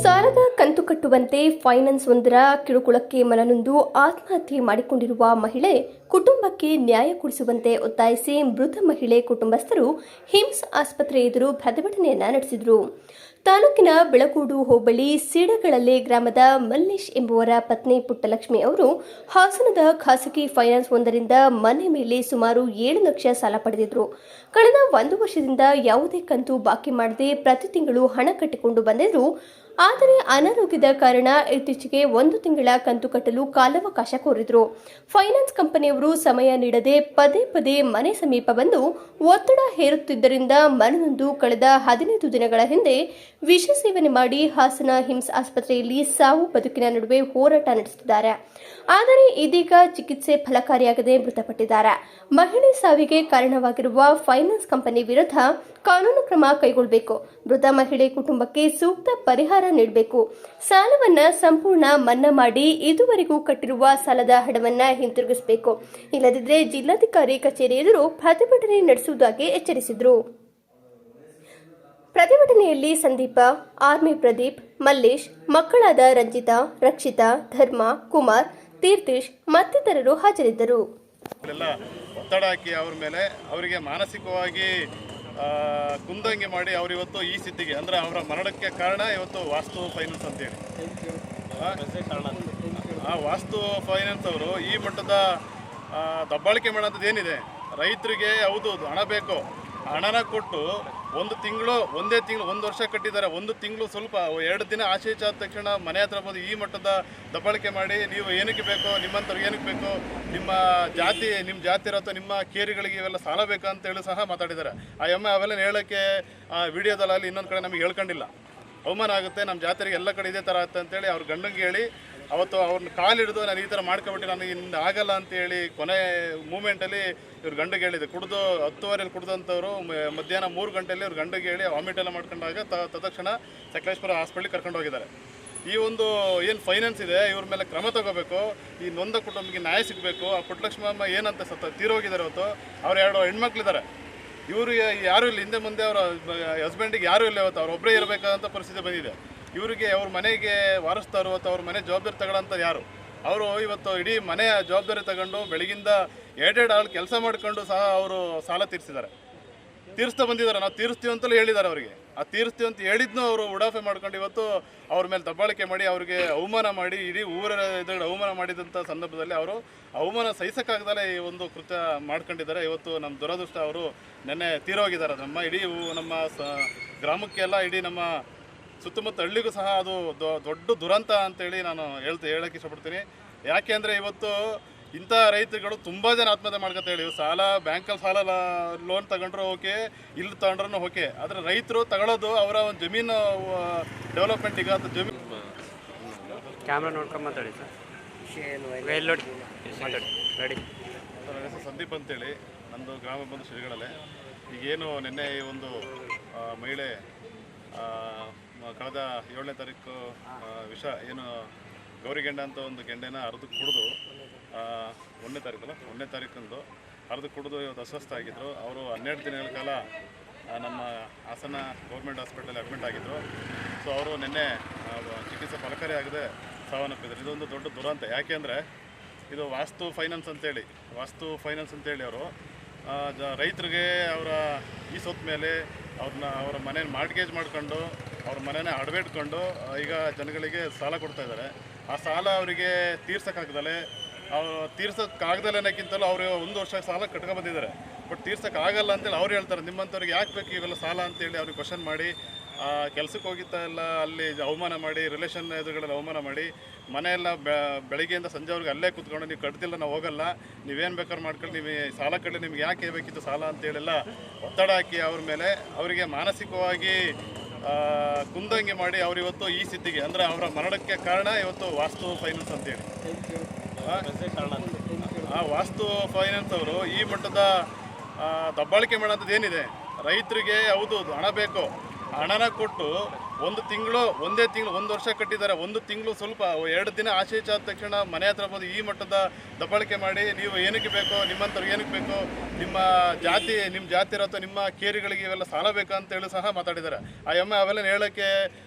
ಸಾಲದ ಕಂತು ಕಟ್ಟುವಂತೆ ಫೈನಾನ್ಸ್ ಒಂದರ ಕಿರುಕುಳಕ್ಕೆ ಮನನೊಂದು ಆತ್ಮಹತ್ಯೆ ಮಾಡಿಕೊಂಡಿರುವ ಮಹಿಳೆ ಕುಟುಂಬಕ್ಕೆ ನ್ಯಾಯ ಕೊಡಿಸುವಂತೆ ಒತ್ತಾಯಿಸಿ ಮೃತ ಮಹಿಳೆ ಕುಟುಂಬಸ್ಥರು ಹಿಮ್ಸ್ ಆಸ್ಪತ್ರೆ ಎದುರು ಪ್ರತಿಭಟನೆಯನ್ನ ನಡೆಸಿದರು. ತಾಲೂಕಿನ ಬೆಳಗೋಡು ಹೋಬಳಿ ಸೀಡಗಳಲ್ಲೆ ಗ್ರಾಮದ ಮಲ್ಲೇಶ್ ಎಂಬುವರ ಪತ್ನಿ ಪುಟ್ಟಲಕ್ಷ್ಮಿ ಅವರು ಹಾಸನದ ಖಾಸಗಿ ಫೈನಾನ್ಸ್ ಒಂದರಿಂದ ಮನೆ ಮೇಲೆ ಸುಮಾರು 7 ಲಕ್ಷ ಸಾಲ ಪಡೆದಿದ್ರು. ಕಳೆದ 1 ವರ್ಷದಿಂದ ಯಾವುದೇ ಕಂತು ಬಾಕಿ ಮಾಡದೆ ಪ್ರತಿ ತಿಂಗಳು ಹಣ ಕಟ್ಟಿಕೊಂಡು ಬಂದಿದ್ರು. ಆದರೆ ಅನಾರೋಗ್ಯದ ಕಾರಣ ಇತ್ತೀಚೆಗೆ 1 ತಿಂಗಳ ಕಂತು ಕಟ್ಟಲು ಕಾಲಾವಕಾಶ ಕೋರಿದ್ರು. ಫೈನಾನ್ಸ್ ಕಂಪನಿಯವರು ಸಮಯ ನೀಡದೆ ಪದೇ ಪದೇ ಮನೆ ಸಮೀಪ ಬಂದು ಒತ್ತಡ ಹೇರುತ್ತಿದ್ದರಿಂದ ಮನನೊಂದು ಕಳೆದ 15 ದಿನಗಳ ಹಿಂದೆ ವಿಷ ಸೇವನೆ ಮಾಡಿ ಹಾಸನ ಹಿಮ್ಸ್ ಆಸ್ಪತ್ರೆಯಲ್ಲಿ ಸಾವು ಬದುಕಿನ ನಡುವೆ ಹೋರಾಟ ನಡೆಸುತ್ತಿದ್ದಾರೆ. ಆದರೆ ಇದೀಗ ಚಿಕಿತ್ಸೆ ಫಲಕಾರಿಯಾಗದೆ ಮೃತಪಟ್ಟಿದ್ದಾರೆ. ಮಹಿಳೆ ಸಾವಿಗೆ ಕಾರಣವಾಗಿರುವ ಫೈನಾನ್ಸ್ ಕಂಪನಿ ವಿರುದ್ಧ ಕಾನೂನು ಕ್ರಮ ಕೈಗೊಳ್ಳಬೇಕು. ಮೃತ ಮಹಿಳೆ ಕುಟುಂಬಕ್ಕೆ ಸೂಕ್ತ ಪರಿಹಾರ ನೀಡಬೇಕು. ಸಾಲವನ್ನ ಸಂಪೂರ್ಣ ಮನ್ನಾ ಮಾಡಿ ಇದುವರೆಗೂ ಕಟ್ಟಿರುವ ಸಾಲದ ಹಣವನ್ನ ಹಿಂತಿರುಗಿಸಬೇಕು. ಇಲ್ಲದಿದ್ದರೆ ಜಿಲ್ಲಾಧಿಕಾರಿ ಕಚೇರಿ ಎದುರು ಪ್ರತಿಭಟನೆ ನಡೆಸುವುದಾಗಿ ಎಚ್ಚರಿಸಿದರು. ಪ್ರತಿಭಟನೆಯಲ್ಲಿ ಸಂದೀಪ, ಆರ್ಮಿ ಪ್ರದೀಪ್, ಮಲ್ಲೇಶ್, ಮಕ್ಕಳಾದ ರಂಜಿತಾ, ರಕ್ಷಿತಾ, ಧರ್ಮ, ಕುಮಾರ್, ತೀರ್ಥೇಶ್ ಮತ್ತಿತರರು ಹಾಜರಿದ್ದರು. ಒತ್ತಡ ಹಾಕಿ ಅವ್ರ ಮೇಲೆ ಅವರಿಗೆ ಮಾನಸಿಕವಾಗಿ ಕುಂದಂಗೆ ಮಾಡಿ ಇವತ್ತು ಈ ಸ್ಥಿತಿಗೆ ಅಂದರೆ ಅವರ ಮರಣಕ್ಕೆ ಕಾರಣ ಇವತ್ತು ವಾಸ್ತು ಫೈನಾನ್ಸ್ ಅಂತೇಳಿ. ಆ ವಾಸ್ತು ಫೈನಾನ್ಸ್ ಅವರು ಈ ಮಟ್ಟದ ದಬ್ಬಾಳಿಕೆ ಮಾಡೋಂಥದ್ದು ಏನಿದೆ, ರೈತರಿಗೆ ಹೌದು ಹಣ ಬೇಕು, ಹಣನ ಕೊಟ್ಟು ಒಂದೇ ತಿಂಗಳು 1 ವರ್ಷ ಕಟ್ಟಿದ್ದಾರೆ, 1 ತಿಂಗಳು ಸ್ವಲ್ಪ 2 ದಿನ ಆಶೀಚ ಆದ ತಕ್ಷಣ ಮನೆ ಹತ್ರ ಬಂದು ಈ ಮಟ್ಟದ ದಬ್ಬಾಳಿಕೆ ಮಾಡಿ ನೀವು ಏನಕ್ಕೆ ಬೇಕೋ, ನಿಮ್ಮಂಥವ್ರಿಗೆ ಏನಕ್ಕೆ ಬೇಕೋ, ನಿಮ್ಮ ಜಾತಿ ಇರೋ ನಿಮ್ಮ ಕೇರಿಗಳಿಗೆ ಇವೆಲ್ಲ ಸಾಲ ಬೇಕು ಅಂತೇಳಿ ಸಹ ಮಾತಾಡಿದ್ದಾರೆ. ಆ ಎಮ್ಮೆ ಅವೆಲ್ಲ ಹೇಳೋಕ್ಕೆ ವಿಡಿಯೋದಲ್ಲಿ ಇನ್ನೊಂದು ಕಡೆ ನಮಗೆ ಹೇಳ್ಕೊಂಡಿಲ್ಲ. ಅವಮಾನ ಆಗುತ್ತೆ, ನಮ್ಮ ಜಾತಿಗೆ ಎಲ್ಲ ಕಡೆ ಇದೇ ಥರ ಆಗುತ್ತೆ ಅಂತೇಳಿ ಅವ್ರ ಗಂಡಂಗೆ ಹೇಳಿ ಅವತ್ತು ಅವ್ರನ್ನ ಕಾಲಿಡಿದು ನಾನು ಈ ಥರ ಮಾಡ್ಕೊಬಿಟ್ಟು ನನಗೆ ಇನ್ನು ಆಗಲ್ಲ ಅಂತೇಳಿ ಕೊನೆ ಮೂಮೆಂಟಲ್ಲಿ ಇವ್ರ ಗಂಡಿಗೆ ಹೇಳಿದೆ. ಕುಡಿದು 10:30 ಕುಡಿದಂಥವ್ರು ಮಧ್ಯಾಹ್ನ 3 ಗಂಟೆಯಲ್ಲಿ ಇವ್ರ ಗಂಡಿಗೆ ಹೇಳಿ ವಾಮಿಟ್ ಎಲ್ಲ ಮಾಡ್ಕೊಂಡಾಗ ತಕ್ಷಣ ಸಕಲೇಶ್ಪುರ ಹಾಸ್ಪಿಟ್ಲಿಗೆ ಕರ್ಕೊಂಡು ಹೋಗಿದ್ದಾರೆ. ಈ ಒಂದು ಏನು ಫೈನಾನ್ಸ್ ಇದೆ ಇವ್ರ ಮೇಲೆ ಕ್ರಮ ತಗೋಬೇಕು. ಈ ನೊಂದ ಕುಟುಂಬಕ್ಕೆ ನ್ಯಾಯ ಸಿಗಬೇಕು. ಆ ಪುಟ್ಟಲಕ್ಷ್ಮಮ್ಮ ಏನಂತ ತೀರೋಗಿದ್ದಾರೆ. ಇವತ್ತು ಅವ್ರ 2 ಹೆಣ್ಮಕ್ಳಿದ್ದಾರೆ. ಇವರು ಯಾರೂ ಇಲ್ಲ, ಹಿಂದೆ ಮುಂದೆ ಅವರ ಹಸ್ಬೆಂಡಿಗೆ ಯಾರೂ ಇಲ್ಲ. ಇವತ್ತು ಅವ್ರೊಬ್ಬರೇ ಇರಬೇಕಾದಂಥ ಪರಿಸ್ಥಿತಿ ಬಂದಿದೆ. ಇವರಿಗೆ ಅವ್ರ ಮನೆಗೆ ವಾರಸ್ತಾರು ಅಥವಾ ಅವ್ರ ಮನೆ ಜವಾಬ್ದಾರಿ ತಗೊಳ್ಳೋಂಥ ಯಾರು ಅವರು ಇವತ್ತು ಇಡೀ ಮನೆಯ ಜವಾಬ್ದಾರಿ ತಗೊಂಡು ಬೆಳಗಿಂದ 2 ಆಳು ಕೆಲಸ ಮಾಡ್ಕೊಂಡು ಸಹ ಅವರು ಸಾಲ ತೀರಿಸ್ತಾ ಬಂದಿದ್ದಾರೆ. ನಾವು ತೀರಿಸ್ತೀವಿ ಅಂತಲೂ ಹೇಳಿದ್ದಾರೆ ಅವರಿಗೆ. ಆ ತೀರಿಸ್ತೀವಿ ಅಂತ ಹೇಳಿದ್ನೂ ಅವರು ಉಡಾಫೆ ಮಾಡ್ಕೊಂಡು ಇವತ್ತು ಅವ್ರ ಮೇಲೆ ದಬ್ಬಾಳಿಕೆ ಮಾಡಿ ಅವ್ರಿಗೆ ಅವಮಾನ ಮಾಡಿ ಇಡೀ ಊರ ಎದುರು ಅವಮಾನ ಮಾಡಿದಂಥ ಸಂದರ್ಭದಲ್ಲಿ ಅವರು ಅವಮಾನ ಸಹಿಸೋಕ್ಕಾಗದಲ್ಲೇ ಈ ಒಂದು ಕೃತ್ಯ ಮಾಡ್ಕೊಂಡಿದ್ದಾರೆ. ಇವತ್ತು ನಮ್ಮ ದುರದೃಷ್ಟ ಅವರು ನೆನ್ನೆ ತೀರೋಗಿದ್ದಾರೆ. ಇಡೀ ನಮ್ಮ ಗ್ರಾಮಕ್ಕೆ ಎಲ್ಲ ಇಡೀ ನಮ್ಮ ಸುತ್ತಮುತ್ತ ಹಳ್ಳಿಗೂ ಸಹ ಅದು ದೊಡ್ಡ ದುರಂತ ಅಂತೇಳಿ ನಾನು ಹೇಳೋಕ್ಕೆ ಇಷ್ಟಪಡ್ತೀನಿ. ಯಾಕೆ ಅಂದರೆ ಇವತ್ತು ಇಂಥ ರೈತರುಗಳು ತುಂಬ ಜನ ಆತ್ಮಹತ್ಯೆ ಮಾಡ್ಕೊತ ಹೇಳಿ ಬ್ಯಾಂಕಲ್ಲಿ ಸಾಲ ಲೋನ್ ತಗೊಂಡ್ರು ಓಕೆ, ಇಲ್ಲಿ ತಗೊಂಡ್ರೂ ಓಕೆ. ಆದರೆ ರೈತರು ತಗೊಳ್ಳೋದು ಅವರ ಒಂದು ಜಮೀನು ಡೆವಲಪ್ಮೆಂಟಿಗೆ ಅಥವಾ ಜಮೀನು ಕ್ಯಾಮ್ರಾ ನೋಡ್ಕೊಂಡು ಮಾತಾಡಿ ಸರ್. ರೆಡಿ. ನನ್ನ ಹೆಸರು ಸಂದೀಪ್ ಅಂತೇಳಿ, ನಂದು ಗ್ರಾಮ ಬಂದು ಶ್ರೀಗಳಲ್ಲೇ. ಈಗೇನು ನಿನ್ನೆ ಈ ಒಂದು ಮಹಿಳೆ ಕಳೆದ 7ನೇ ತಾರೀಕು ವಿಷ ಏನು ಗೌರಿಗೆಂಡ ಅಂತ ಒಂದು ಗೆಂಡೆನ ಅರ್ದು ಕುಡಿದು 1ನೇ ತಾರೀಕಂದು ಅರ್ದು ಕುಡಿದು ಇವತ್ತು ಅಸ್ವಸ್ಥ ಆಗಿದ್ದರು. ಅವರು 12 ದಿನಗಳ ಕಾಲ ನಮ್ಮ ಹಾಸನ ಗೌರ್ಮೆಂಟ್ ಹಾಸ್ಪಿಟಲಲ್ಲಿ ಅಡ್ಮಿಟ್ ಆಗಿದ್ದರು. ಸೊ ಅವರು ನಿನ್ನೆ ಚಿಕಿತ್ಸೆ ಫಲಕಾರಿ ಆಗದೆ ಸಾವನ್ನಪ್ಪಿದ್ರು. ಇದೊಂದು ದೊಡ್ಡ ದುರಂತ. ಯಾಕೆ ಅಂದರೆ ಇದು ವಾಸ್ತು ಫೈನಾನ್ಸ್ ಅಂತೇಳಿ ಅವರು ರೈತರಿಗೆ ಅವರ ಈ ಸೊತ್ತು ಮೇಲೆ ಅವರ ಮನೇನ ಮಾರ್ಟ್ಗೇಜ್ ಮಾಡ್ಕೊಂಡು ಅವ್ರ ಮನೇನ ಅಡವಿಟ್ಕೊಂಡು ಈಗ ಜನಗಳಿಗೆ ಸಾಲ ಕೊಡ್ತಾಯಿದ್ದಾರೆ. ಆ ಸಾಲ ಅವರಿಗೆ ತೀರ್ಸೋಕ್ಕಾಗ್ದಲೆ ಅನ್ನೋಕ್ಕಿಂತಲೂ ಅವರು 1 ವರ್ಷ ಸಾಲ ಕಟ್ಕೊಂಡ್ಬಂದಿದ್ದಾರೆ. ಬಟ್ ತೀರ್ಸೋಕ್ಕಾಗಲ್ಲ ಅಂತೇಳಿ ಅವ್ರು ಹೇಳ್ತಾರೆ. ನಿಮ್ಮಂಥವ್ರಿಗೆ ಯಾಕೆ ಬೇಕು ಇವೆಲ್ಲ ಸಾಲ ಅಂತೇಳಿ ಅವ್ರಿಗೆ ಕ್ವಶನ್ ಮಾಡಿ ಕೆಲಸಕ್ಕೆ ಹೋಗಿತ್ತಾ ಎಲ್ಲ ಅಲ್ಲಿ ಅವಮಾನ ಮಾಡಿ, ರಿಲೇಷನ್ ಎದುರುಗಳಲ್ಲಿ ಅವಮಾನ ಮಾಡಿ, ಮನೆಯೆಲ್ಲ ಬೆಳಗ್ಗೆಯಿಂದ ಸಂಜೆವರೆಗೆ ಅಲ್ಲೇ ಕೂತ್ಕೊಂಡು ನೀವು ಕಟ್ತಿಲ್ಲ, ನಾವು ಹೋಗಲ್ಲ, ನೀವೇನು ಬೇಕಾದ್ರೂ ಮಾಡ್ಕೊಂಡು ನೀವು ಸಾಲ ಕಟ್ಟಿ ನಿಮ್ಗೆ ಯಾಕೆ ಬೇಕಿತ್ತು ಸಾಲ ಅಂತೇಳೆಲ್ಲ ಒತ್ತಡ ಹಾಕಿ ಅವ್ರ ಮೇಲೆ ಅವರಿಗೆ ಮಾನಸಿಕವಾಗಿ ಕುಂದಂಗೆ ಮಾಡಿ ಇವತ್ತು ಈ ಸ್ಥಿತಿಗೆ ಅಂದರೆ ಅವರ ಮರಣಕ್ಕೆ ಕಾರಣ ಇವತ್ತು ವಾಸ್ತು ಫೈನಾನ್ಸ್ ಅಂತೇಳಿ. ಆ ವಾಸ್ತು ಫೈನಾನ್ಸ್ ಅವರು ಈ ಮಟ್ಟದ ದಬ್ಬಾಳಿಕೆ ಮಾಡೋಂಥದ್ದು ಏನಿದೆ, ರೈತರಿಗೆ ಹೌದು ಹಣ ಬೇಕು, ಹಣನ ಕೊಟ್ಟು ಒಂದು ತಿಂಗಳು ಒಂದು ವರ್ಷ ಕಟ್ಟಿದ್ದಾರೆ. ಒಂದು ತಿಂಗಳು ಸ್ವಲ್ಪ 2 ದಿನ ಆಶೀಚ ಆದ ತಕ್ಷಣ ಮನೆ ಹತ್ರ ಬಂದು ಈ ಮಟ್ಟದ ದಬ್ಬಾಳಿಕೆ ಮಾಡಿ, ನೀವು ಏನಕ್ಕೆ ಬೇಕೋ, ನಿಮ್ಮಂಥವ್ರಿಗೆ ಏನಕ್ಕೆ ಬೇಕೋ, ನಿಮ್ಮ ಜಾತಿ ಇರತ್ತೋ, ನಿಮ್ಮ ಕೇರಿಗಳಿಗೆ ಇವೆಲ್ಲ ಸಾಲ ಬೇಕಾ ಅಂತ ಹೇಳಿ ಸಹ ಮಾತಾಡಿದ್ದಾರೆ. ಆ ಎಮ್ಮೆ ಅವೆಲ್ಲ ಹೇಳೋಕ್ಕೆ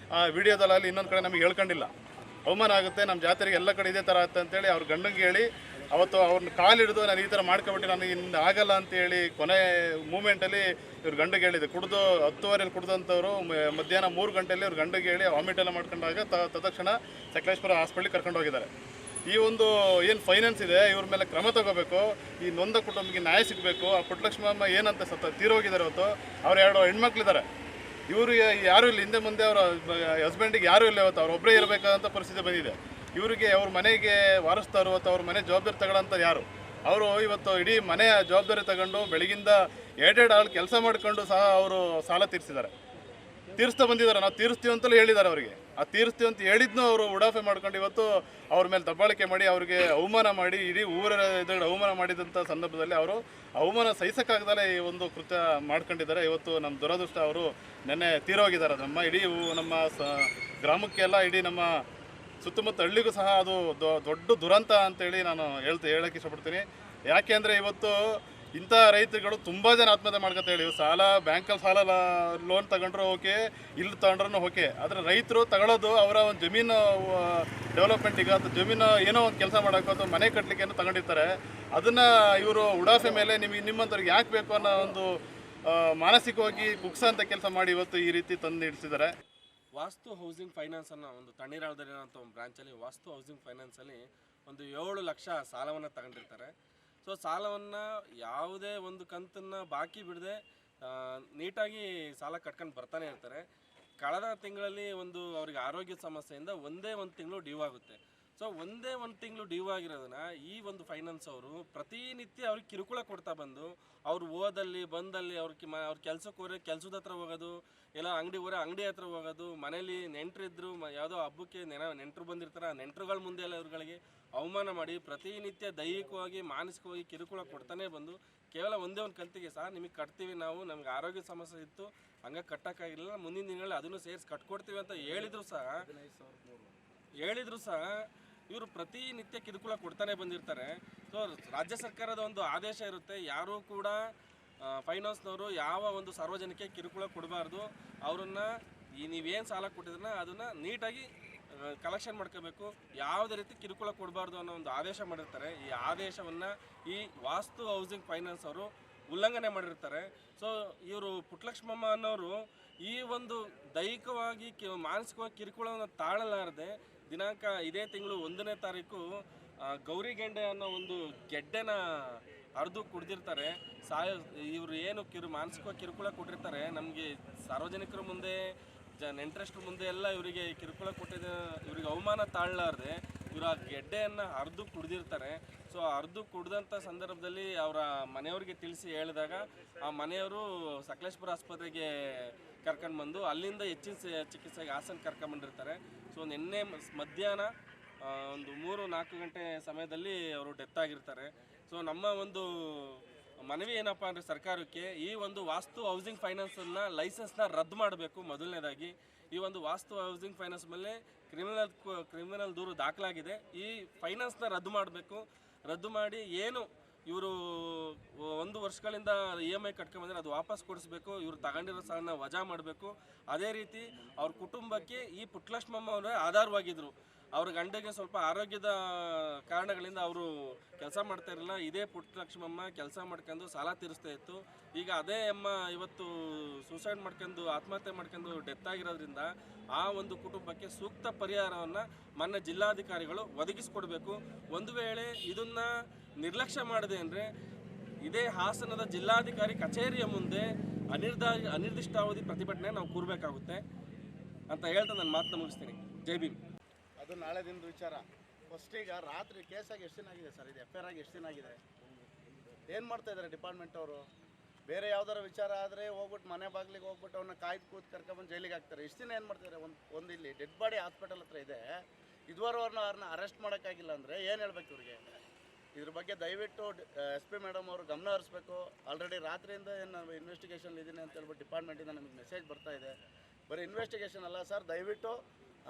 ವಿಡಿಯೋದಲ್ಲಾಗಲಿ ಇನ್ನೊಂದು ಕಡೆ ನಮಗೆ ಹೇಳ್ಕೊಂಡಿಲ್ಲ. ಅವಮಾನ ಆಗುತ್ತೆ, ನಮ್ಮ ಜಾತಿಗೆ ಎಲ್ಲ ಕಡೆ ಇದೇ ಥರ ಆಗುತ್ತೆ ಅಂತೇಳಿ ಅವ್ರ ಗಂಡಂಗೆ ಹೇಳಿ ಅವತ್ತು ಅವ್ರನ್ನ ಕಾಲಿಡಿದು ನಾನು ಈ ಥರ ಮಾಡ್ಕೊಬಿಟ್ಟು ನನಗೆ ಇನ್ನು ಆಗಲ್ಲ ಅಂತೇಳಿ ಕೊನೆ ಮೂಮೆಂಟಲ್ಲಿ ಇವ್ರ ಗಂಡಗೆ ಹೇಳಿದೆ. ಕುಡಿದು 10:15 ಕುಡ್ದಂಥವ್ರು ಮಧ್ಯಾಹ್ನ 3 ಗಂಟೆಯಲ್ಲಿ ಇವ್ರ ಗಂಡಗೆ ಹೇಳಿ ವಾಮಿಟ್ ಎಲ್ಲ ಮಾಡ್ಕೊಂಡಾಗ ತಕ್ಷಣ ಸಕಲೇಶ್ಪುರ ಹಾಸ್ಪಿಟ್ಲಿಗೆ ಕರ್ಕೊಂಡು ಹೋಗಿದ್ದಾರೆ. ಈ ಒಂದು ಏನು ಫೈನಾನ್ಸ್ ಇದೆ ಇವ್ರ ಮೇಲೆ ಕ್ರಮ ತಗೋಬೇಕು. ಈ ನೊಂದ ಕುಟುಂಬಕ್ಕೆ ನ್ಯಾಯ ಸಿಗಬೇಕು. ಆ ಪುಟ್ಟಲಕ್ಷ್ಮಮ್ಮ ಏನಂತ ತೀರೋಗಿದ್ದಾರೆ ಇವತ್ತು. ಅವ್ರ 2 ಹೆಣ್ಮಕ್ಳಿದ್ದಾರೆ. ಇವ್ರಿಗೆ ಯಾರೂ ಇಲ್ಲ, ಹಿಂದೆ ಮುಂದೆ ಅವರ ಹಸ್ಬೆಂಡಿಗೆ ಯಾರೂ ಇಲ್ಲ. ಇವತ್ತು ಅವ್ರೊಬ್ಬರೇ ಇರಬೇಕಾದಂಥ ಪರಿಸ್ಥಿತಿ ಬಂದಿದೆ. ಇವರಿಗೆ ಅವ್ರ ಮನೆಗೆ ವಾರಸ್ತಾರು ಅಥವಾ ಅವ್ರ ಮನೆ ಜವಾಬ್ದಾರಿ ತಗೊಳ್ಳೋಂಥ ಯಾರು? ಅವರು ಇವತ್ತು ಇಡೀ ಮನೆಯ ಜವಾಬ್ದಾರಿ ತಗೊಂಡು ಬೆಳಗಿಂದ 2 ಆಳು ಕೆಲಸ ಮಾಡ್ಕೊಂಡು ಸಹ ಅವರು ಸಾಲ ತೀರಿಸ್ತಾ ಬಂದಿದ್ದಾರೆ. ನಾವು ತೀರಿಸ್ತೀವಿ ಅಂತಲೂ ಹೇಳಿದ್ದಾರೆ ಅವರಿಗೆ. ಆ ತೀರಿಸ್ತೀವಿ ಅಂತ ಹೇಳಿದ್ನೂ ಅವರು ಉಡಾಫೆ ಮಾಡ್ಕೊಂಡು ಇವತ್ತು ಅವ್ರ ಮೇಲೆ ದಬ್ಬಾಳಿಕೆ ಮಾಡಿ ಅವ್ರಿಗೆ ಅವಮಾನ ಮಾಡಿ ಇಡೀ ಊರ ಎದುರುಗಡೆ ಅವಮಾನ ಮಾಡಿದಂಥ ಸಂದರ್ಭದಲ್ಲಿ ಅವರು ಅವಮಾನ ಸಹಿಸೋಕ್ಕಾಗದಲ್ಲೇ ಈ ಒಂದು ಕೃತ್ಯ ಮಾಡ್ಕೊಂಡಿದ್ದಾರೆ. ಇವತ್ತು ನಮ್ಮ ದುರದೃಷ್ಟ ಅವರು ನೆನ್ನೆ ತೀರೋಗಿದ್ದಾರೆ. ನಮ್ಮ ಗ್ರಾಮಕ್ಕೆಲ್ಲ ಇಡೀ ನಮ್ಮ ಸುತ್ತಮುತ್ತ ಹಳ್ಳಿಗೂ ಸಹ ಅದು ದೊಡ್ಡ ದುರಂತ ಅಂತೇಳಿ ನಾನು ಹೇಳಕ್ಕೆ ಇಷ್ಟಪಡ್ತೀನಿ. ಯಾಕೆ ಅಂದರೆ ಇವತ್ತು ಇಂಥ ರೈತರುಗಳು ತುಂಬ ಜನ ಆತ್ಮಹತ್ಯೆ ಮಾಡ್ಕೊತ ಹೇಳಿ ಬ್ಯಾಂಕಲ್ಲಿ ಸಾಲ ಲೋನ್ ತಗೊಂಡ್ರು ಓಕೆ, ಇಲ್ಲಿ ತಗೊಂಡ್ರೂ ಓಕೆ. ಆದರೆ ರೈತರು ತಗೊಳ್ಳೋದು ಅವರ ಒಂದು ಜಮೀನು ಡೆವಲಪ್ಮೆಂಟಿಗೆ ಅಥವಾ ಜಮೀನು ಏನೋ ಒಂದು ಕೆಲಸ ಮಾಡೋಕ್ಕೋ ಅಥವಾ ಮನೆ ಕಟ್ಟಲಿಕ್ಕೆ ಏನೋ ತಗೊಂಡಿರ್ತಾರೆ. ಅದನ್ನು ಇವರು ಉಡಾಫೆ ಮೇಲೆ ನಿಮ್ಮಂಥವ್ರಿಗೆ ಯಾಕೆ ಬೇಕು ಅನ್ನೋ ಒಂದು ಮಾನಸಿಕವಾಗಿ ಕುಗ್ಸೋಂಥ ಕೆಲಸ ಮಾಡಿ ಇವತ್ತು ಈ ರೀತಿ ತಂದು ಇಡಿಸಿದ್ದಾರೆ. ವಾಸ್ತು ಹೌಸಿಂಗ್ ಫೈನಾನ್ಸ್ ಅನ್ನೋ ಒಂದು ತಣ್ಣೀರಾಳದಲ್ಲಿರೋಂಥ ಒಂದು ಬ್ರಾಂಚಲ್ಲಿ ವಾಸ್ತು ಹೌಸಿಂಗ್ ಫೈನಾನ್ಸಲ್ಲಿ ಒಂದು 7 ಲಕ್ಷ ಸಾಲವನ್ನು ತಗೊಂಡಿರ್ತಾರೆ. ಸೊ ಸಾಲವನ್ನು ಯಾವುದೇ ಒಂದು ಕಂತನ್ನು ಬಾಕಿ ಬಿಡದೆ ನೀಟಾಗಿ ಸಾಲ ಕಟ್ಕೊಂಡು ಬರ್ತಾನೆ ಇರ್ತಾರೆ. ಕಳೆದ ತಿಂಗಳಲ್ಲಿ ಅವ್ರಿಗೆ ಆರೋಗ್ಯದ ಸಮಸ್ಯೆಯಿಂದ ಒಂದೇ ಒಂದು ತಿಂಗಳು ಡ್ಯೂ ಆಗುತ್ತೆ. ಸೊ ಒಂದೇ ಒಂದು ತಿಂಗಳು ಡ್ಯೂ ಆಗಿರೋದನ್ನ ಈ ಒಂದು ಫೈನಾನ್ಸ್ ಅವರು ಪ್ರತಿನಿತ್ಯ ಅವ್ರಿಗೆ ಕಿರುಕುಳ ಕೊಡ್ತಾ ಬಂದು ಅವ್ರು ಓದಲ್ಲಿ ಬಂದಲ್ಲಿ ಅವ್ರ ಕೆಲ್ಸಕ್ಕೆ ಹೋದ್ರೆ ಕೆಲಸದ ಹತ್ರ ಹೋಗೋದು, ಎಲ್ಲ ಅಂಗಡಿ ಹತ್ರ ಹೋಗೋದು, ಮನೇಲಿ ನೆಂಟರಿದ್ರು ಯಾವುದೋ ಹಬ್ಬಕ್ಕೆ ನೆಂಟರು ಬಂದಿರ್ತಾರೆ, ಆ ನೆಂಟರುಗಳ ಮುಂದೆ ಎಲ್ಲ ಇವ್ರುಗಳಿಗೆ ಅವಮಾನ ಮಾಡಿ ಪ್ರತಿನಿತ್ಯ ದೈಹಿಕವಾಗಿ ಮಾನಸಿಕವಾಗಿ ಕಿರುಕುಳ ಕೊಡ್ತಾನೆ ಬಂದು ಕೇವಲ ಒಂದೇ ಒಂದು ಕಂತಿಗೆ ಸರ್ ನಿಮಗೆ ಕಟ್ತೀವಿ, ನಮಗೆ ಆರೋಗ್ಯ ಸಮಸ್ಯೆ ಇತ್ತು ಹಂಗೆ ಕಟ್ಟೋಕ್ಕಾಗಿಲ್ಲ, ಮುಂದಿನ ದಿನಗಳಲ್ಲಿ ಅದನ್ನು ಸೇರಿಸಿ ಕಟ್ಕೊಡ್ತೀವಿ ಅಂತ ಹೇಳಿದ್ರು ಸಹ ಇವರು ಪ್ರತಿನಿತ್ಯ ಕಿರುಕುಳ ಕೊಡ್ತಾನೆ ಬಂದಿರ್ತಾರೆ. ಸೊ ರಾಜ್ಯ ಸರ್ಕಾರದ ಒಂದು ಆದೇಶ ಇರುತ್ತೆ, ಯಾರೂ ಕೂಡ ಫೈನಾನ್ಸ್ನವರು ಯಾವ ಒಂದು ಸಾರ್ವಜನಿಕ ಕಿರುಕುಳ ಕೊಡಬಾರ್ದು. ಅವ್ರನ್ನ ನೀವೇನು ಸಾಲ ಕೊಟ್ಟಿದ್ರನ್ನ ಅದನ್ನು ನೀಟಾಗಿ ಕಲೆಕ್ಷನ್ ಮಾಡ್ಕೋಬೇಕು, ಯಾವುದೇ ರೀತಿ ಕಿರುಕುಳ ಕೊಡಬಾರ್ದು ಅನ್ನೋ ಒಂದು ಆದೇಶ ಮಾಡಿರ್ತಾರೆ. ಈ ಆದೇಶವನ್ನು ಈ ವಾಸ್ತು ಹೌಸಿಂಗ್ ಫೈನಾನ್ಸ್ ಅವರು ಉಲ್ಲಂಘನೆ ಮಾಡಿರ್ತಾರೆ. ಸೊ ಇವರು ಪುಟ್ಟಲಕ್ಷ್ಮಮ್ಮ ಅನ್ನೋರು ಈ ಒಂದು ದೈಹಿಕವಾಗಿ ಮಾನಸಿಕವಾಗಿ ಕಿರುಕುಳವನ್ನು ತಾಳಲಾರದೆ ದಿನಾಂಕ ಇದೇ ತಿಂಗಳು 1ನೇ ತಾರೀಕು ಗೌರಿಗೆಂಡೆ ಅನ್ನೋ ಒಂದು ಗೆಡ್ಡೆನ ಹರಿದು ಕುಡ್ದಿರ್ತಾರೆ. ಇವರು ಏನು ಮಾನಸಿಕವಾಗಿ ಕಿರುಕುಳ ಕೊಟ್ಟಿರ್ತಾರೆ, ನಮಗೆ ಸಾರ್ವಜನಿಕರ ಮುಂದೆ ನೆಂಟರಷ್ಟರ ಮುಂದೆ ಎಲ್ಲ ಇವರಿಗೆ ಕಿರುಕುಳ ಕೊಟ್ಟಿದ್ದ ಇವರಿಗೆ ಅವಮಾನ ತಾಳಲಾರದೆ ಇವರು ಆ ಗೆಡ್ಡೆಯನ್ನು ಹರಿದು ಕುಡ್ದಿರ್ತಾರೆ. ಸೊ ಹರಿದು ಕುಡ್ದಂಥ ಸಂದರ್ಭದಲ್ಲಿ ಅವರ ಮನೆಯವ್ರಿಗೆ ತಿಳಿಸಿ ಹೇಳಿದಾಗ ಆ ಮನೆಯವರು ಸಕಲೇಶ್ಪುರ ಆಸ್ಪತ್ರೆಗೆ ಕರ್ಕೊಂಡು ಬಂದು ಅಲ್ಲಿಂದ ಹೆಚ್ಚಿನ ಚಿಕಿತ್ಸೆಗೆ ಹಾಸನ ಕರ್ಕೊಂಡ್ಬಂದಿರ್ತಾರೆ. ಸೊ ನಿನ್ನೆ ಮಧ್ಯಾಹ್ನ ಒಂದು 3-4 ಗಂಟೆ ಸಮಯದಲ್ಲಿ ಅವರು ಡೆತ್ ಆಗಿರ್ತಾರೆ. ಸೊ ನಮ್ಮ ಒಂದು ಮನವಿ ಏನಪ್ಪ ಅಂದರೆ ಸರ್ಕಾರಕ್ಕೆ ಈ ಒಂದು ವಾಸ್ತು ಹೌಸಿಂಗ್ ಫೈನಾನ್ಸನ್ನು ಲೈಸೆನ್ಸ್ನ ರದ್ದು ಮಾಡಬೇಕು. ಮೊದಲನೇದಾಗಿ ಈ ಒಂದು ವಾಸ್ತು ಹೌಸಿಂಗ್ ಫೈನಾನ್ಸ್ ಮೇಲೆ ಕ್ರಿಮಿನಲ್ ದೂರು ದಾಖಲಾಗಿದೆ. ಈ ಫೈನಾನ್ಸ್ನ ರದ್ದು ಮಾಡಬೇಕು. ರದ್ದು ಮಾಡಿ ಏನು ಇವರು 1 ವರ್ಷಗಳಿಂದ EMI ಕಟ್ಕೊಂಡ್ಬಂದರೆ ಅದು ವಾಪಸ್ ಕೊಡಿಸ್ಬೇಕು. ಇವರು ತಗೊಂಡಿರೋ ಸಾಲನ ವಜಾ ಮಾಡಬೇಕು. ಅದೇ ರೀತಿ ಅವ್ರ ಕುಟುಂಬಕ್ಕೆ ಈ ಪುಟ್ಟಲಕ್ಷ್ಮಮ್ಮ ಅವರೇ ಆಧಾರವಾಗಿದ್ದರು. ಅವ್ರ ಗಂಡಗೆ ಸ್ವಲ್ಪ ಆರೋಗ್ಯದ ಕಾರಣಗಳಿಂದ ಅವರು ಕೆಲಸ ಮಾಡ್ತಾ ಇರಲಿಲ್ಲ. ಇದೇ ಪುಟ್ಟಲಕ್ಷ್ಮಮ್ಮ ಕೆಲಸ ಮಾಡ್ಕೊಂಡು ಸಾಲ ತೀರಿಸ್ತಾ ಇತ್ತು. ಈಗ ಅದೇ ಅಮ್ಮ ಇವತ್ತು ಸೂಸೈಡ್ ಮಾಡ್ಕೊಂಡು ಆತ್ಮಹತ್ಯೆ ಮಾಡ್ಕೊಂಡು ಡೆತ್ ಆಗಿರೋದ್ರಿಂದ ಆ ಒಂದು ಕುಟುಂಬಕ್ಕೆ ಸೂಕ್ತ ಪರಿಹಾರವನ್ನು ಮೊನ್ನೆ ಜಿಲ್ಲಾಧಿಕಾರಿಗಳು ಒದಗಿಸ್ಕೊಡ್ಬೇಕು. ಒಂದು ವೇಳೆ ಇದನ್ನು ನಿರ್ಲಕ್ಷ್ಯ ಮಾಡಿದೆ ಅಂದರೆ ಇದೇ ಹಾಸನದ ಜಿಲ್ಲಾಧಿಕಾರಿ ಕಚೇರಿಯ ಮುಂದೆ ಅನಿರ್ದಿಷ್ಟಾವಧಿ ಪ್ರತಿಭಟನೆ ನಾವು ಕೂರಬೇಕಾಗುತ್ತೆ ಅಂತ ಹೇಳ್ತಾ ನಾನು ಮಾತನ್ನ ಮುಗಿಸ್ತೀನಿ. ಜೈ ಭೀಮ್. ಅದು ನಾಳೆ ದಿನದ ವಿಚಾರ. ಫಸ್ಟ್ ಈಗ ರಾತ್ರಿ ಕೇಸಾಗಿ ಎಷ್ಟು ದಿನ ಆಗಿದೆ ಸರ್? ಇದು FIR ಆಗಿ ಎಷ್ಟು ದಿನ ಆಗಿದೆ? ಏನು ಮಾಡ್ತಾಯಿದ್ದಾರೆ ಡಿಪಾರ್ಟ್ಮೆಂಟ್ ಅವರು? ಬೇರೆ ಯಾವ್ದಾರ ವಿಚಾರ ಆದರೆ ಹೋಗ್ಬಿಟ್ಟು ಮನೆ ಬಾಗಿಲಿಗೆ ಹೋಗ್ಬಿಟ್ಟು ಅವನ್ನ ಕಾಯ್ದು ಕೂತು ಕರ್ಕೊಂಡ್ಬಂದು ಜೈಲಿಗೆ ಹಾಕ್ತಾರೆ. ಇಷ್ಟು ದಿನ ಏನು ಮಾಡ್ತಿದ್ದಾರೆ? ಒಂದು ಇಲ್ಲಿ ಡೆಡ್ ಬಾಡಿ ಹಾಸ್ಪಿಟಲ್ ಹತ್ರ ಇದೆ, ಇದುವರೆಗೂ ಅವ್ರನ್ನ ಅರೆಸ್ಟ್ ಮಾಡೋಕ್ಕಾಗಿಲ್ಲ ಅಂದರೆ ಏನು ಹೇಳ್ಬೇಕು ಇವ್ರಿಗೆ? ಇದ್ರ ಬಗ್ಗೆ ದಯವಿಟ್ಟು SP ಮೇಡಮ್ ಅವರು ಗಮನ ಹರಿಸ್ಬೇಕು. ಆಲ್ರೆಡಿ ರಾತ್ರಿಯಿಂದ ಏನು ಇನ್ವೆಸ್ಟಿಗೇಷನ್ ಇದ್ದೀನಿ ಅಂತ ಹೇಳ್ಬಿಟ್ಟು ಡಿಪಾರ್ಟ್ಮೆಂಟಿಂದ ನಮಗೆ ಮೆಸೇಜ್ ಬರ್ತಾ ಇದೆ. ಬರೀ ಇನ್ವೆಸ್ಟಿಗೇಷನ್ ಅಲ್ಲ ಸರ್, ದಯವಿಟ್ಟು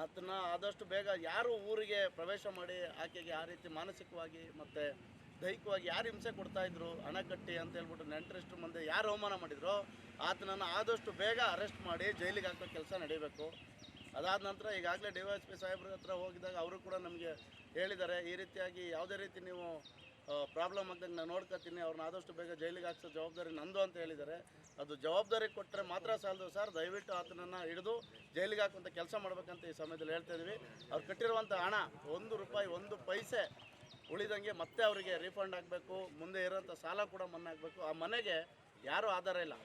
ಅದನ್ನು ಆದಷ್ಟು ಬೇಗ ಯಾರು ಊರಿಗೆ ಪ್ರವೇಶ ಮಾಡಿ ಆಕೆಗೆ ಆ ರೀತಿ ಮಾನಸಿಕವಾಗಿ ಮತ್ತು ದೈಹಿಕವಾಗಿ ಯಾರು ಹಿಂಸೆ ಕೊಡ್ತಾಯಿದ್ರು ಹಣ ಕಟ್ಟಿ ಅಂತ ಹೇಳ್ಬಿಟ್ಟು ನೆಂಟರಿಷ್ಟು ಮುಂದೆ ಯಾರು ಅವಮಾನ ಮಾಡಿದ್ರು ಆತನನ್ನು ಆದಷ್ಟು ಬೇಗ ಅರೆಸ್ಟ್ ಮಾಡಿ ಜೈಲಿಗೆ ಹಾಕೋ ಕೆಲಸ ನಡೀಬೇಕು. ಅದಾದ ನಂತರ ಈಗಾಗಲೇ DYSP ಸಾಹೇಬ್ರ ಹತ್ರ ಹೋಗಿದಾಗ ಅವರು ಕೂಡ ನಮಗೆ ಹೇಳಿದ್ದಾರೆ, ಈ ರೀತಿಯಾಗಿ ಯಾವುದೇ ರೀತಿ ನೀವು ಪ್ರಾಬ್ಲಮ್ ಆಗ್ದಂಗೆ ನಾನು ನೋಡ್ಕೊತೀನಿ, ಅವ್ರನ್ನ ಆದಷ್ಟು ಬೇಗ ಜೈಲಿಗೆ ಹಾಕ್ಸೋ ಜವಾಬ್ದಾರಿ ನಂದು ಅಂತ ಹೇಳಿದ್ದಾರೆ. ಅದು ಜವಾಬ್ದಾರಿ ಕೊಟ್ಟರೆ ಮಾತ್ರ ಸಾಲದು ಸರ್, ದಯವಿಟ್ಟು ಆತನನ್ನು ಹಿಡಿದು ಜೈಲಿಗೆ ಹಾಕುವಂಥ ಕೆಲಸ ಮಾಡಬೇಕಂತ ಈ ಸಮಯದಲ್ಲಿ ಹೇಳ್ತಾ ಇದ್ದೀವಿ. ಅವ್ರು ಕಟ್ಟಿರುವಂಥ ಹಣ 1 ರೂಪಾಯಿ 1 ಪೈಸೆ ಉಳಿದಂಗೆ ಮತ್ತೆ ಅವರಿಗೆ ರೀಫಂಡ್ ಆಗಬೇಕು, ಮುಂದೆ ಇರೋಂಥ ಸಾಲ ಕೂಡ ಮನ್ನಾ ಆಗಬೇಕು. ಆ ಮನೆಗೆ ಯಾರೂ ಆಧಾರ ಇಲ್ಲ,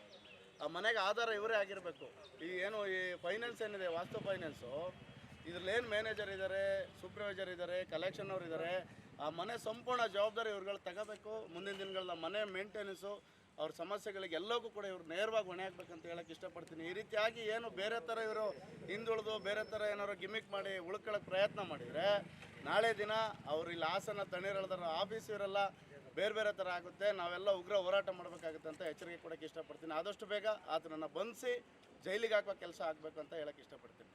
ಆ ಮನೆಗೆ ಆಧಾರ ಇವರೇ ಆಗಿರಬೇಕು. ಈ ಏನು ಈ ಫೈನಾನ್ಸ್ ಏನಿದೆ, ವಾಸ್ತು ಫೈನಾನ್ಸು, ಇದ್ರಲ್ಲೇನು ಮ್ಯಾನೇಜರ್ ಇದ್ದಾರೆ, ಸೂಪರ್ವೈಸರ್ ಇದ್ದಾರೆ, ಕಲೆಕ್ಷನ್ ಅವ್ರು ಇದ್ದಾರೆ, ಆ ಮನೆ ಸಂಪೂರ್ಣ ಜವಾಬ್ದಾರಿ ಇವ್ರುಗಳು ತಗೋಬೇಕು. ಮುಂದಿನ ದಿನಗಳ ಮನೆ ಮೇಂಟೆನೆನ್ಸು, ಅವ್ರ ಸಮಸ್ಯೆಗಳಿಗೆ ಎಲ್ಲವೂ ಕೂಡ ಇವ್ರು ನೇರವಾಗಿ ಹೊಣೆ ಹಾಕ್ಬೇಕಂತ ಹೇಳಕ್ಕೆ ಇಷ್ಟಪಡ್ತೀನಿ. ಈ ರೀತಿಯಾಗಿ ಏನು ಬೇರೆ ಥರ ಇವರು ಹಿಂದುಳಿದು ಬೇರೆ ಥರ ಏನಾದ್ರು ಗಿಮಿಕ್ ಮಾಡಿ ಉಳ್ಕೊಳ್ಳೋಕ್ಕೆ ಪ್ರಯತ್ನ ಮಾಡಿದರೆ ನಾಳೆ ದಿನ ಅವ್ರು ಇಲ್ಲಿ ಹಾಸನ ತಣ್ಣೀರಳದರ ಆಫೀಸ್ ಇವರೆಲ್ಲ ಬೇರೆ ಬೇರೆ ಥರ ಆಗುತ್ತೆ. ನಾವೆಲ್ಲ ಉಗ್ರ ಹೋರಾಟ ಮಾಡಬೇಕಾಗುತ್ತೆ ಅಂತ ಎಚ್ಚರಿಕೆ ಕೊಡೋಕ್ಕೆ ಇಷ್ಟಪಡ್ತೀನಿ. ಆದಷ್ಟು ಬೇಗ ಆತನನ್ನು ಬಂಧಿಸಿ ಜೈಲಿಗೆ ಹಾಕುವ ಕೆಲಸ ಆಗಬೇಕು ಅಂತ ಹೇಳಕ್ಕೆ ಇಷ್ಟಪಡ್ತೀನಿ.